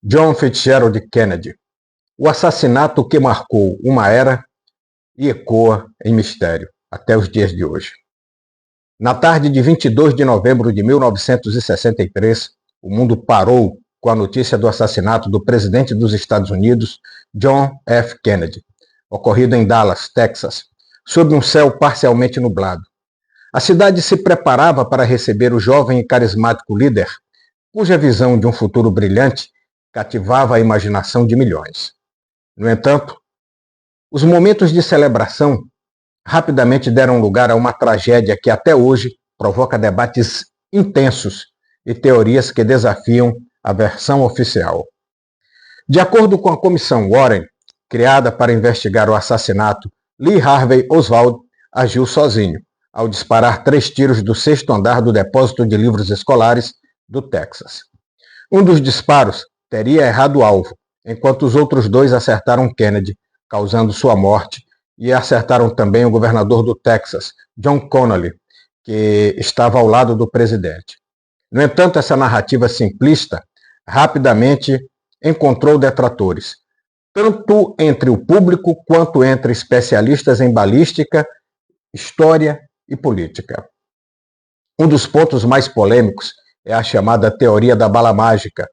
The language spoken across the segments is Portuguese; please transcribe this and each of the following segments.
John Fitzgerald Kennedy, o assassinato que marcou uma era e ecoa em mistério até os dias de hoje. Na tarde de 22 de novembro de 1963, o mundo parou com a notícia do assassinato do presidente dos Estados Unidos, John F. Kennedy, ocorrido em Dallas, Texas, sob um céu parcialmente nublado. A cidade se preparava para receber o jovem e carismático líder, cuja visão de um futuro brilhante cativava a imaginação de milhões. No entanto, os momentos de celebração rapidamente deram lugar a uma tragédia que até hoje provoca debates intensos e teorias que desafiam a versão oficial. De acordo com a Comissão Warren, criada para investigar o assassinato, Lee Harvey Oswald agiu sozinho, ao disparar 3 tiros do 6º andar do depósito de livros escolares do Texas. Um dos disparos teria errado o alvo, enquanto os outros 2 acertaram Kennedy, causando sua morte, e acertaram também o governador do Texas, John Connally, que estava ao lado do presidente. No entanto, essa narrativa simplista rapidamente encontrou detratores, tanto entre o público quanto entre especialistas em balística, história e política. Um dos pontos mais polêmicos é a chamada teoria da bala mágica.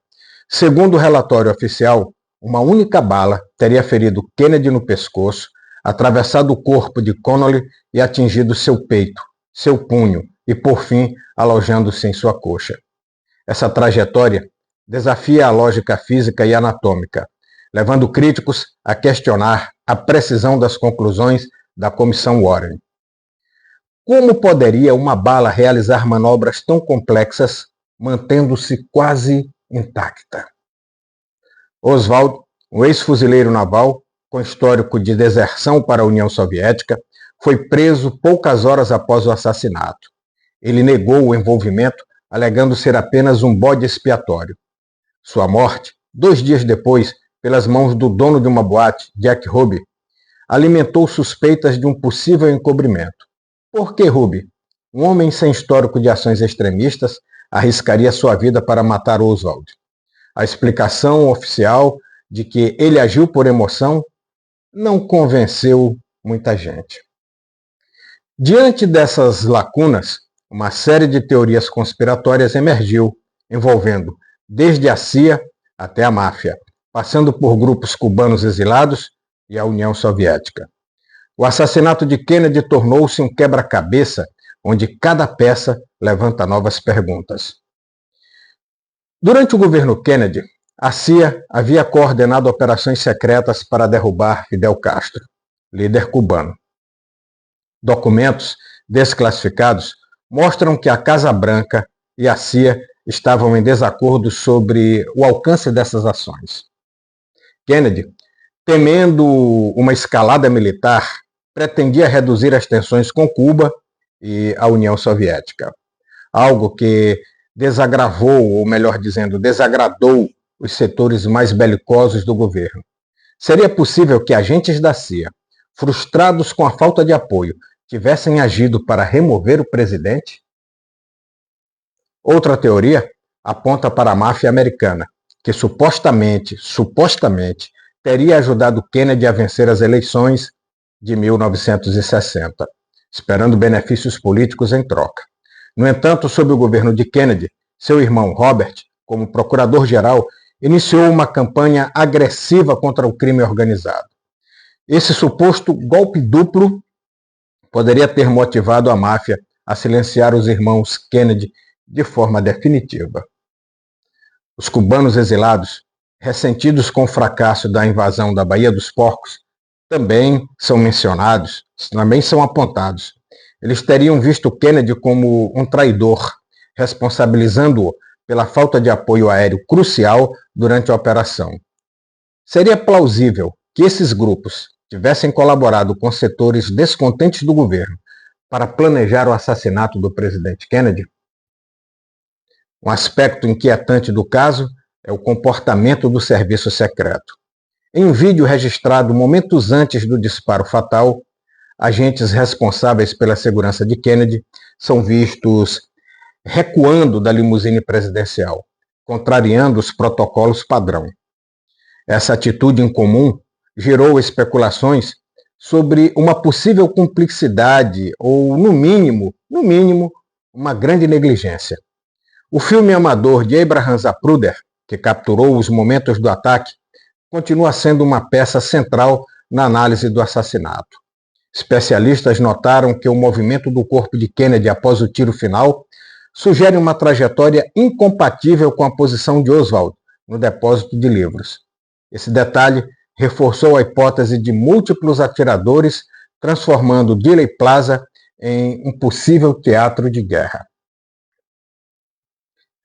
Segundo o relatório oficial, uma única bala teria ferido Kennedy no pescoço, atravessado o corpo de Connally e atingido seu peito, seu punho e, por fim, alojando-se em sua coxa. Essa trajetória desafia a lógica física e anatômica, levando críticos a questionar a precisão das conclusões da Comissão Warren. Como poderia uma bala realizar manobras tão complexas, mantendo-se quase intacta? Oswald, um ex-fuzileiro naval, com histórico de deserção para a União Soviética, foi preso poucas horas após o assassinato. Ele negou o envolvimento, alegando ser apenas um bode expiatório. Sua morte, 2 dias depois, pelas mãos do dono de uma boate, Jack Ruby, alimentou suspeitas de um possível encobrimento. Por que Ruby, um homem sem histórico de ações extremistas, arriscaria sua vida para matar Oswald? A explicação oficial de que ele agiu por emoção não convenceu muita gente. Diante dessas lacunas, uma série de teorias conspiratórias emergiu, envolvendo desde a CIA até a máfia, passando por grupos cubanos exilados e a União Soviética. O assassinato de Kennedy tornou-se um quebra-cabeça, onde cada peça levanta novas perguntas. Durante o governo Kennedy, a CIA havia coordenado operações secretas para derrubar Fidel Castro, líder cubano. Documentos desclassificados mostram que a Casa Branca e a CIA estavam em desacordo sobre o alcance dessas ações. Kennedy, temendo uma escalada militar, pretendia reduzir as tensões com Cuba e a União Soviética, algo que desagravou, ou melhor dizendo, desagradou os setores mais belicosos do governo. Seria possível que agentes da CIA, frustrados com a falta de apoio, tivessem agido para remover o presidente? Outra teoria aponta para a máfia americana, que supostamente teria ajudado Kennedy a vencer as eleições de 1960, esperando benefícios políticos em troca. No entanto, sob o governo de Kennedy, seu irmão Robert, como procurador-geral, iniciou uma campanha agressiva contra o crime organizado. Esse suposto golpe duplo poderia ter motivado a máfia a silenciar os irmãos Kennedy de forma definitiva. Os cubanos exilados, ressentidos com o fracasso da invasão da Baía dos Porcos, também são mencionados, também são apontados. Eles teriam visto Kennedy como um traidor, responsabilizando-o pela falta de apoio aéreo crucial durante a operação. Seria plausível que esses grupos tivessem colaborado com setores descontentes do governo para planejar o assassinato do presidente Kennedy? Um aspecto inquietante do caso é o comportamento do serviço secreto. Em um vídeo registrado momentos antes do disparo fatal, agentes responsáveis pela segurança de Kennedy são vistos recuando da limusine presidencial, contrariando os protocolos padrão. Essa atitude incomum gerou especulações sobre uma possível cumplicidade ou, no mínimo, uma grande negligência. O filme amador de Abraham Zapruder, que capturou os momentos do ataque, continua sendo uma peça central na análise do assassinato. Especialistas notaram que o movimento do corpo de Kennedy após o tiro final sugere uma trajetória incompatível com a posição de Oswald no depósito de livros. Esse detalhe reforçou a hipótese de múltiplos atiradores, transformando Dealey Plaza em um possível teatro de guerra.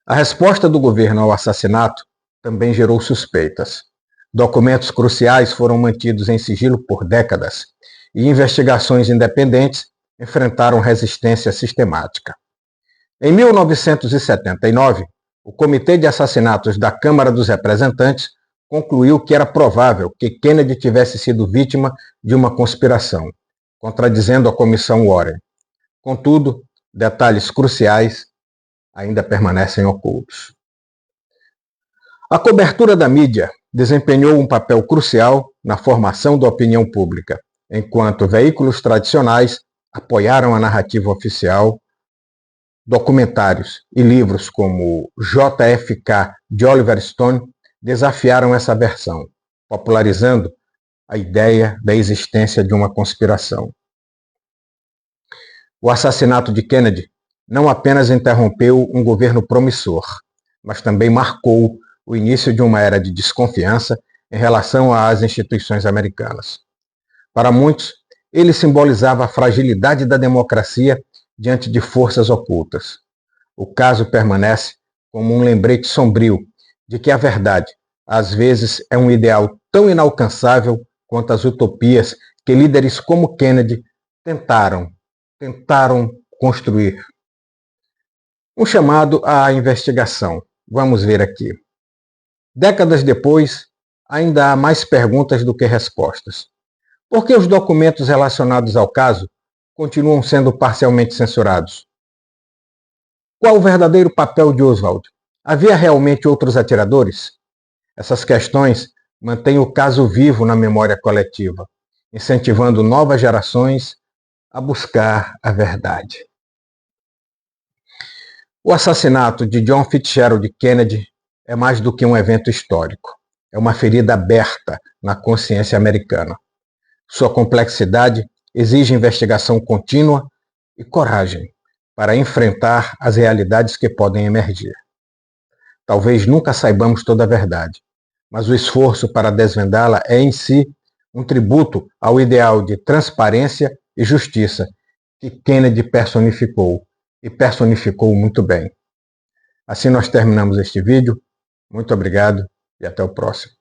A resposta do governo ao assassinato também gerou suspeitas. Documentos cruciais foram mantidos em sigilo por décadas e investigações independentes enfrentaram resistência sistemática. Em 1979, o Comitê de Assassinatos da Câmara dos Representantes concluiu que era provável que Kennedy tivesse sido vítima de uma conspiração, contradizendo a Comissão Warren. Contudo, detalhes cruciais ainda permanecem ocultos. A cobertura da mídia desempenhou um papel crucial na formação da opinião pública, enquanto veículos tradicionais apoiaram a narrativa oficial. Documentários e livros como JFK de Oliver Stone desafiaram essa versão, popularizando a ideia da existência de uma conspiração. O assassinato de Kennedy não apenas interrompeu um governo promissor, mas também marcou o início de uma era de desconfiança em relação às instituições americanas. Para muitos, ele simbolizava a fragilidade da democracia diante de forças ocultas. O caso permanece como um lembrete sombrio de que a verdade, às vezes, é um ideal tão inalcançável quanto as utopias que líderes como Kennedy tentaram construir. Um chamado à investigação. Vamos ver aqui. Décadas depois, ainda há mais perguntas do que respostas. Por que os documentos relacionados ao caso continuam sendo parcialmente censurados? Qual o verdadeiro papel de Oswald? Havia realmente outros atiradores? Essas questões mantêm o caso vivo na memória coletiva, incentivando novas gerações a buscar a verdade. O assassinato de John Fitzgerald Kennedy é mais do que um evento histórico. É uma ferida aberta na consciência americana. Sua complexidade exige investigação contínua e coragem para enfrentar as realidades que podem emergir. Talvez nunca saibamos toda a verdade, mas o esforço para desvendá-la é em si um tributo ao ideal de transparência e justiça que Kennedy personificou, e personificou muito bem. Assim nós terminamos este vídeo. Muito obrigado e até o próximo.